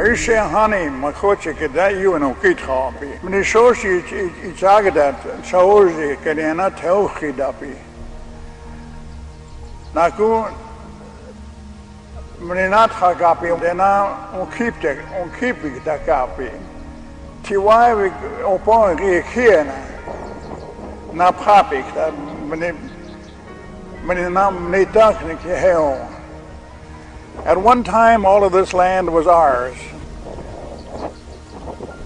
Hani makoche kada you no kithapi. Mani shoshi ichagadat chaoji kadena theo khidapi. Naku Mninat hagapi dena on keep the kapi. Tiwai we opon rekiena na papik that mninam netaknik hell. At one time, all of this land was ours,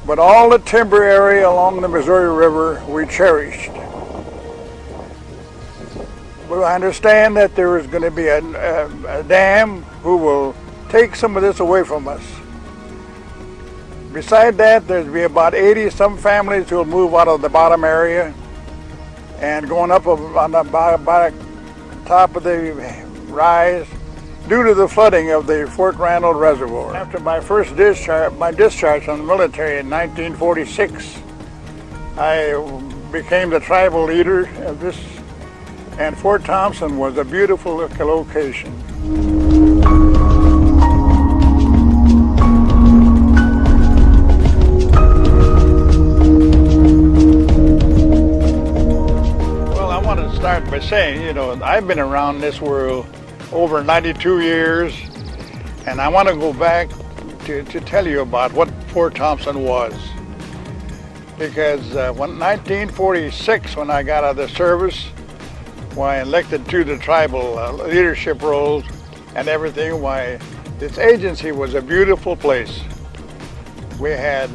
but all the timber area along the Missouri River we cherished. But I understand that there is going to be a dam who will take some of this away from us. Beside that, there'll be about 80 some families who will move out of the bottom area and going up on the top of the rise due to the flooding of the Fort Randall Reservoir. After my first discharge from the military in 1946, I became the tribal leader of this, and Fort Thompson was a beautiful location. Well, I want to start by saying, you know, I've been around this world over 92 years, and I want to go back to tell you about what Fort Thompson was. Because when 1946, when I got out of the service, why elected to the tribal leadership roles and everything, why this agency was a beautiful place. We had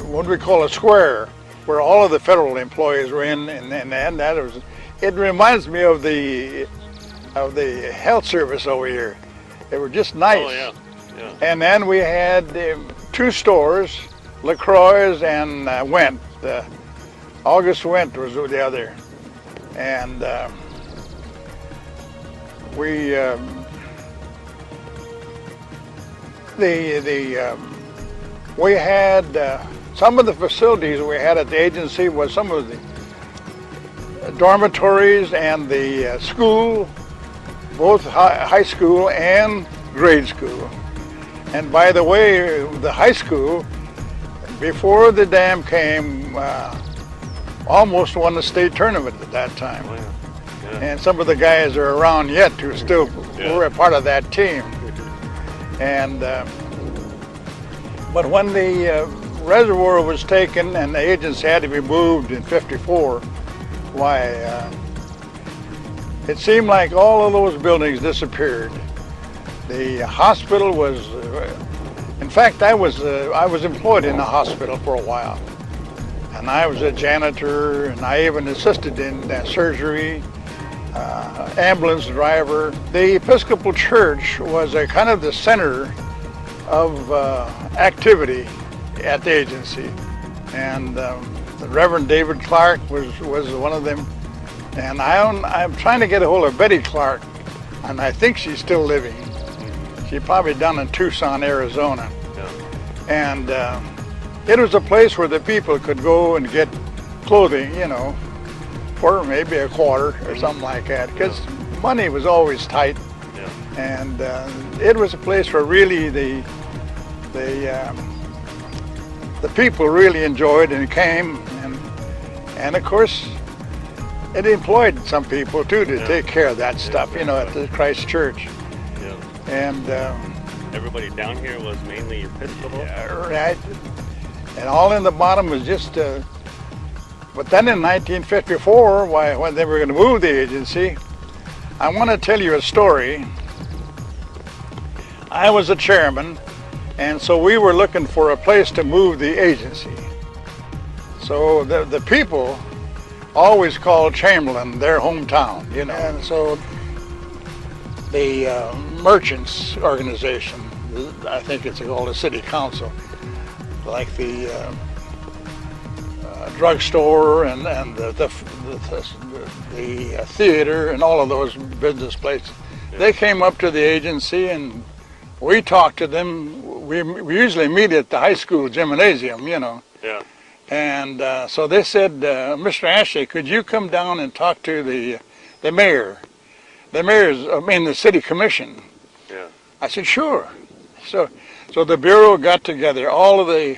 what we call a square, where all of the federal employees were in, and that was, it reminds me of the health service over here. They were just nice. Oh, yeah. Yeah. And then we had two stores, LaCroix's and Wendt. August Wendt was the other. And we had some of the facilities we had at the agency was some of the dormitories and the school, both high school and grade school. And by the way, the high school, before the dam came, almost won the state tournament at that time. Oh, yeah. Yeah. And some of the guys are around yet who still were a part of that team. And but when the reservoir was taken and the agency had to be moved in '54, why, it seemed like all of those buildings disappeared. The hospital was, in fact, I was employed in the hospital for a while. And I was a janitor, and I even assisted in surgery, ambulance driver. The Episcopal Church was a kind of the center of activity at the agency. And the Reverend David Clark was one of them. And I'm trying to get a hold of Betty Clark, and I think she's still living. She's probably down in Tucson, Arizona. Yeah. And it was a place where the people could go and get clothing, you know, for maybe a quarter or something like that, because money was always tight. Yeah. And it was a place where really the people really enjoyed and came, and of course it employed some people too to take care of that stuff, you know, at the Christ Church. Yeah. And everybody down here was mainly Episcopal. Right. And all in the bottom was just, but then in 1954, when they were going to move the agency, I want to tell you a story. I was a chairman, and so we were looking for a place to move the agency. So the people always called Chamberlain their hometown, you know. And so the merchants organization, I think it's called the city council, like the drugstore and the theater and all of those business places. Yeah. They came up to the agency and we talked to them. We usually meet at the high school gymnasium, you know. Yeah. And so they said, Mr. Ashley, could you come down and talk to the mayor? The mayor's, I mean, the city commission. Yeah. I said, sure. So the Bureau got together all of the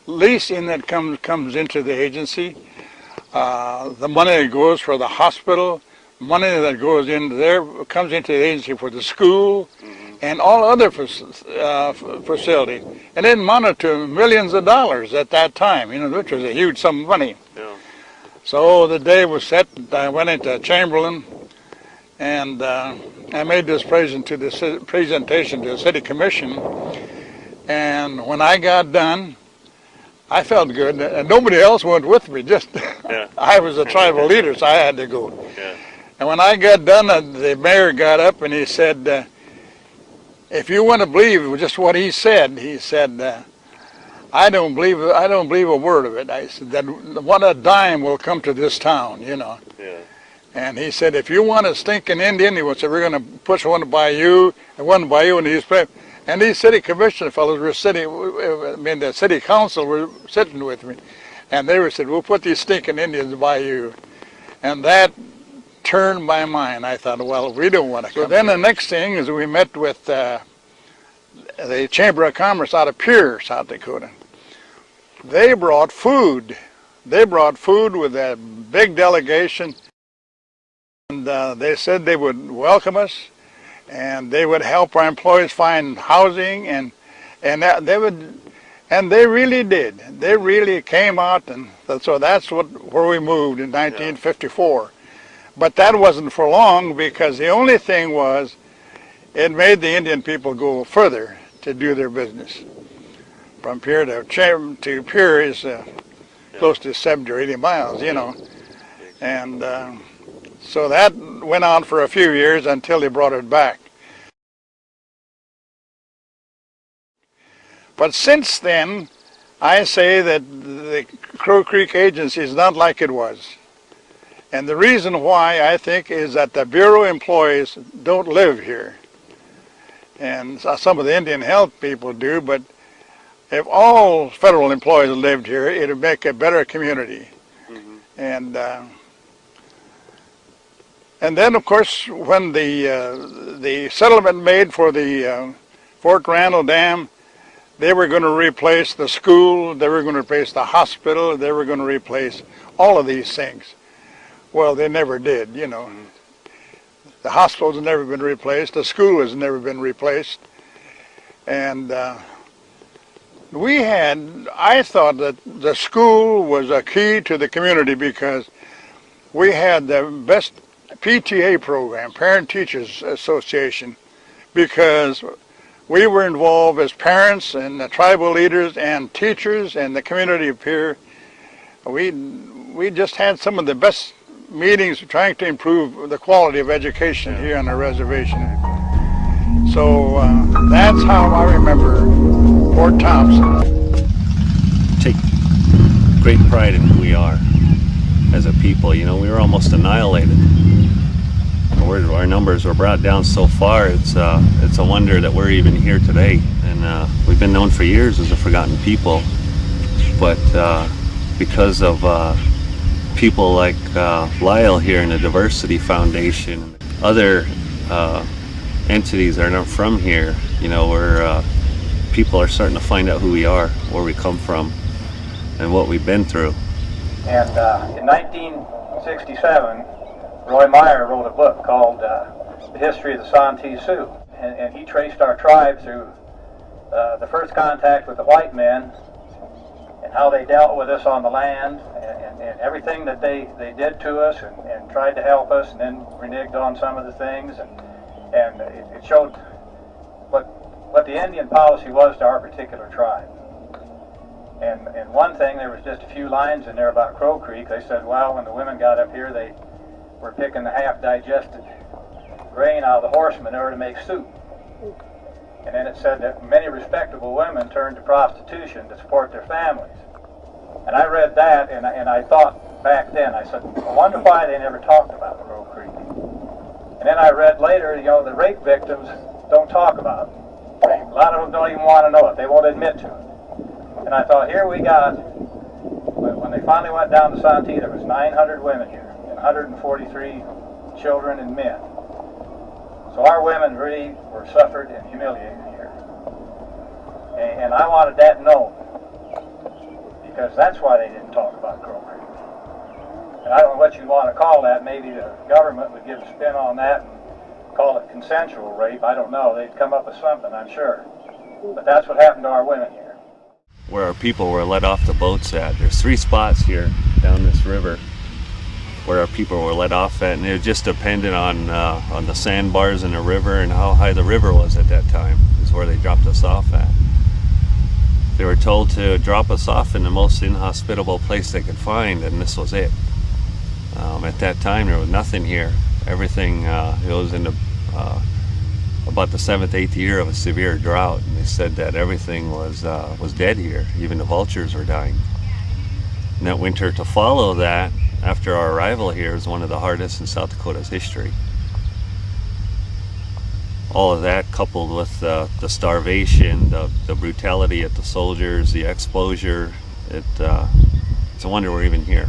leasing that comes into the agency, the money that goes for the hospital, money that goes into there comes into the agency for the school, and all other facilities. And it amounted to millions of dollars at that time, which was a huge sum of money. Yeah. So the day was set. I went into Chamberlain, and I made this presentation to the City Commission. And when I got done, I felt good. And nobody else went with me. Just I was a tribal leader, so I had to go. Yeah. And when I got done, the mayor got up and he said, "If you want to believe just what he said, I don't believe a word of it." I said that what a dime will come to this town, Yeah. And he said, "If you want a stinking Indian," he said, "we're going to push one by you and one by you." And these city commissioner fellows were the city council were sitting with me, and they said, "We'll put these stinking Indians by you," and that turned my mind. I thought, well, we don't want to come. So then the next thing is we met with the Chamber of Commerce out of Pierre, South Dakota. They brought food. They brought food with a big delegation, and they said they would welcome us, and they would help our employees find housing, and they really did. They really came out, and so that's where we moved in 1954. But that wasn't for long, because the only thing was, it made the Indian people go further to do their business. From Pierre to Pierre is close to 70 or 80 miles, And so that went on for a few years until they brought it back. But since then, I say that the Crow Creek Agency is not like it was. And the reason why, I think, is that the Bureau employees don't live here. And some of the Indian health people do, but if all federal employees lived here, it would make a better community. And then, of course, when the settlement made for the Fort Randall Dam, they were going to replace the school, they were going to replace the hospital, they were going to replace all of these things. Well, they never did, The hospital has never been replaced. The school has never been replaced. And I thought that the school was a key to the community, because we had the best PTA program, Parent Teachers Association, because we were involved as parents and the tribal leaders and teachers and the community of Pierre. We just had some of the best meetings trying to improve the quality of education here on the reservation. So that's how I remember Fort Thompson. Take great pride in who we are as a people. We were almost annihilated. Our numbers were brought down so far. It's a wonder that we're even here today. And we've been known for years as a forgotten people. But because of people like Lyle here in the Diversity Foundation, other entities that are not from here, where people are starting to find out who we are, where we come from, and what we've been through. And in 1967, Roy Meyer wrote a book called The History of the Santee Sioux, and he traced our tribe through the first contact with the white men, and how they dealt with us on the land, and everything that they did to us, and tried to help us, and then reneged on some of the things, and it showed what the Indian policy was to our particular tribe. And one thing, there was just a few lines in there about Crow Creek. They said, well, when the women got up here, they were picking the half-digested grain out of the horse manure to make soup. And then it said that many respectable women turned to prostitution to support their families. And I read that, and I thought back then, I said, I wonder why they never talked about Crow Creek. And then I read later, the rape victims don't talk about it. A lot of them don't even want to know it. They won't admit to it. And I thought, here we got, when they finally went down to Santee, there was 900 women here, and 143 children and men. So our women really were suffered and humiliated here. And I wanted that known, because that's why they didn't talk about Cromer. And I don't know what you want to call that. Maybe the government would give a spin on that and call it consensual rape. I don't know. They'd come up with something, I'm sure. But that's what happened to our women here. Where our people were let off the boats at. There's 3 spots here down this river where our people were let off at, and it just depended on the sandbars in the river and how high the river was at that time is where they dropped us off at. They were told to drop us off in the most inhospitable place they could find, and this was it. At that time there was nothing here. Everything, it was in the about the 7th, 8th year of a severe drought, and they said that everything was dead here. Even the vultures were dying. And that winter to follow that, after our arrival here, is one of the hardest in South Dakota's history. All of that coupled with the starvation, the brutality at the soldiers, the exposure, it's a wonder we're even here.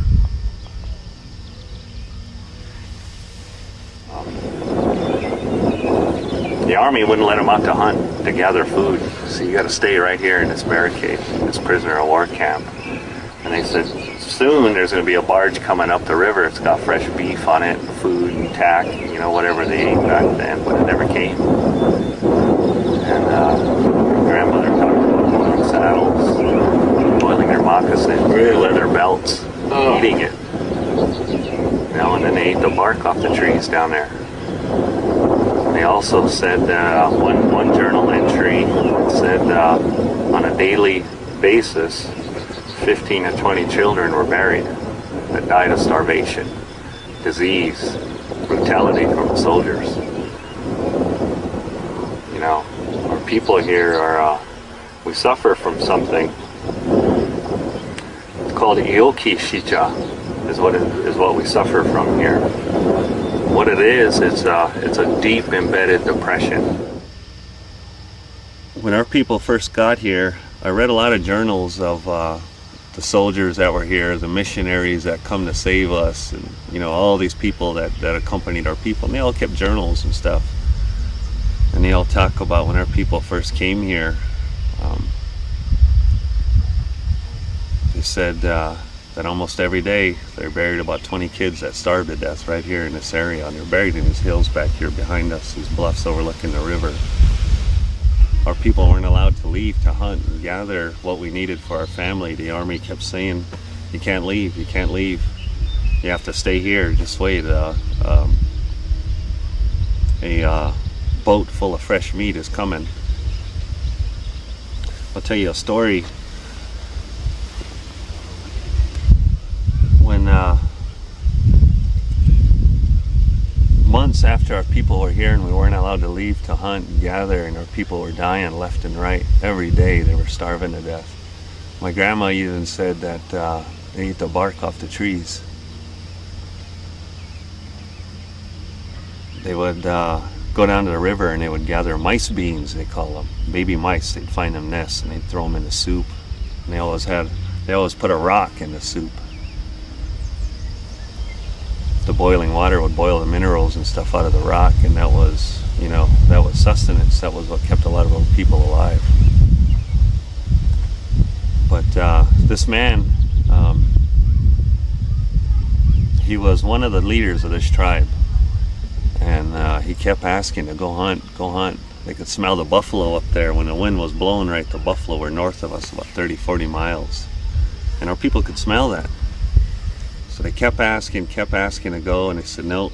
The army wouldn't let them out to hunt, to gather food. So you got to stay right here in this barricade, this prisoner of war camp. And they said, soon there's going to be a barge coming up the river. It's got fresh beef on it, and food and tack, you know, whatever they ate back then, but it never came. And grandmother talked about boiling saddles, boiling their moccasins, their leather belts, eating it. You know, and then they ate the bark off the trees down there. They also said one journal entry said on a daily basis 15 to 20 children were buried that died of starvation, disease, brutality from the soldiers. You know, our people here are we suffer from something. It's called Ioki Shicha is what we suffer from here. What it is, it's a deep embedded depression. When our people first got here, I read a lot of journals of the soldiers that were here, the missionaries that come to save us, and you know, all these people that accompanied our people, and they all kept journals and stuff. And they all talk about when our people first came here. They said that almost every day they buried about 20 kids that starved to death right here in this area. And they're buried in these hills back here behind us, these bluffs overlooking the river. Our people weren't allowed to leave to hunt and gather what we needed for our family. The army kept saying, you can't leave, you can't leave. You have to stay here, just wait. A boat full of fresh meat is coming. I'll tell you a story. When months after our people were here and we weren't allowed to leave to hunt and gather, and our people were dying left and right every day, they were starving to death. My grandma even said that they eat the bark off the trees. They would go down to the river and they would gather mice beans, they call them, baby mice. They'd find them nests and they'd throw them in the soup. And they always put a rock in the soup. The boiling water would boil the minerals and stuff out of the rock, and that was, you know, that was sustenance. That was what kept a lot of those people alive. But this man, he was one of the leaders of this tribe, and he kept asking to go hunt, go hunt. They could smell the buffalo up there when the wind was blowing right. The buffalo were north of us about 30-40 miles, and our people could smell that. So they kept asking to go, and they said, no,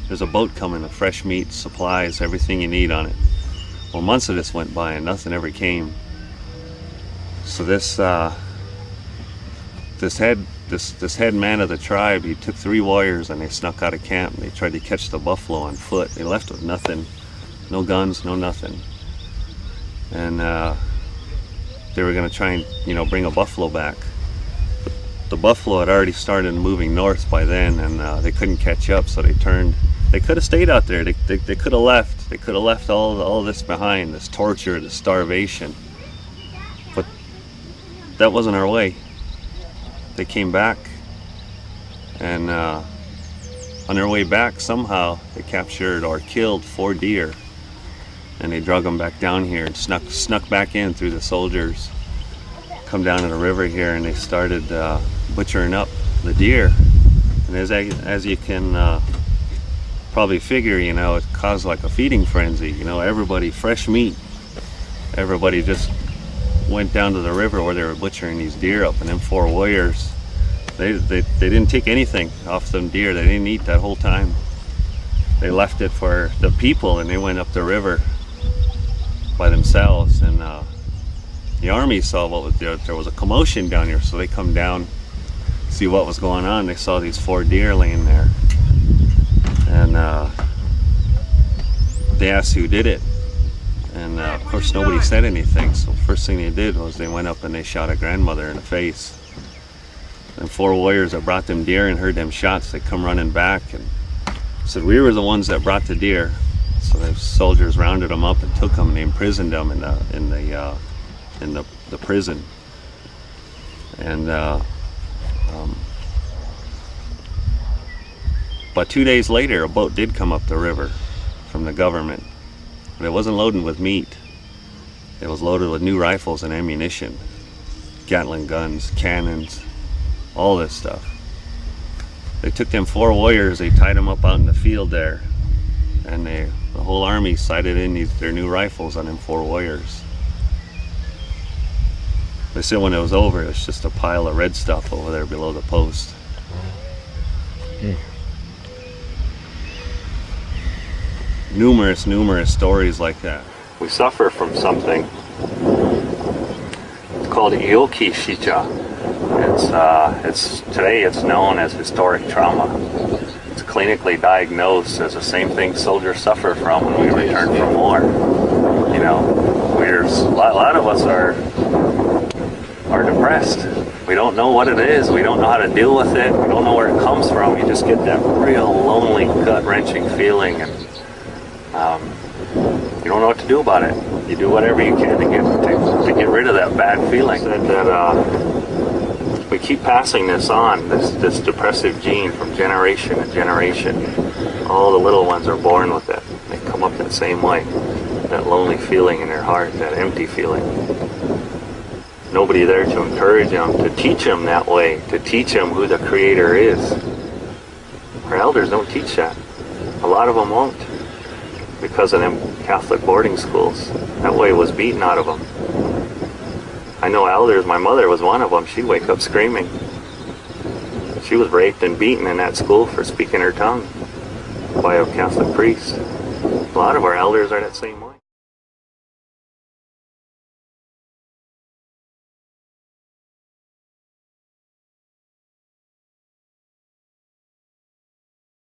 there's a boat coming with fresh meat, supplies, everything you need on it. Well, months of this went by and nothing ever came. So this head man of the tribe, he took 3 warriors and they snuck out of camp and they tried to catch the buffalo on foot. They left with nothing, no guns, no nothing. And they were going to try and, you know, bring a buffalo back. The buffalo had already started moving north by then, and they couldn't catch up, so they turned. They could have stayed out there. They could have left. They could have left all this behind, this torture, this starvation. But that wasn't our way. They came back, and on their way back, somehow they captured or killed 4 deer. and they drug them back down here and snuck back in through the soldiers, come down to the river here, and they started butchering up the deer. And as you can probably figure, you know, it caused like a feeding frenzy. You know, everybody, fresh meat. Everybody just went down to the river where they were butchering these deer up, and them 4 warriors, they didn't take anything off them deer. They didn't eat that whole time. They left it for the people, and they went up the river by themselves. And the army saw what was there. There was a commotion down here, so they come down, see what was going on. They saw these 4 deer laying there, and they asked who did it. And of course nobody said anything, so first thing they did was they went up and they shot a grandmother in the face. And 4 warriors that brought them deer and heard them shots, they come running back and said, we were the ones that brought the deer. So the soldiers rounded them up and took them, and they imprisoned them in the prison. And but 2 days later, a boat did come up the river from the government. But it wasn't loaded with meat. It was loaded with new rifles and ammunition, Gatling guns, cannons, all this stuff. They took them 4 warriors, they tied them up out in the field there, and the whole army sighted in their new rifles on them 4 warriors. They said when it was over, it was just a pile of red stuff over there below the post. Numerous stories like that. We suffer from something. It's called Ioki Shicha. Today it's known as historic trauma. It's clinically diagnosed as the same thing soldiers suffer from when we return from war. You know, a lot of us are depressed. We don't know what it is. We don't know how to deal with it. We don't know where it comes from. You just get that real lonely, gut-wrenching feeling, and you don't know what to do about it. You do whatever you can to get rid of that bad feeling. That we keep passing this on, this depressive gene, from generation to generation. All the little ones are born with it. They come up that same way. That lonely feeling in their heart, that empty feeling. Nobody there to encourage them, to teach them that way, to teach them who the Creator is. Our elders don't teach that. A lot of them won't, because of them Catholic boarding schools. That way was beaten out of them. I know elders, my mother was one of them. She'd wake up screaming. She was raped and beaten in that school for speaking her tongue by a Catholic priest. A lot of our elders are that same way.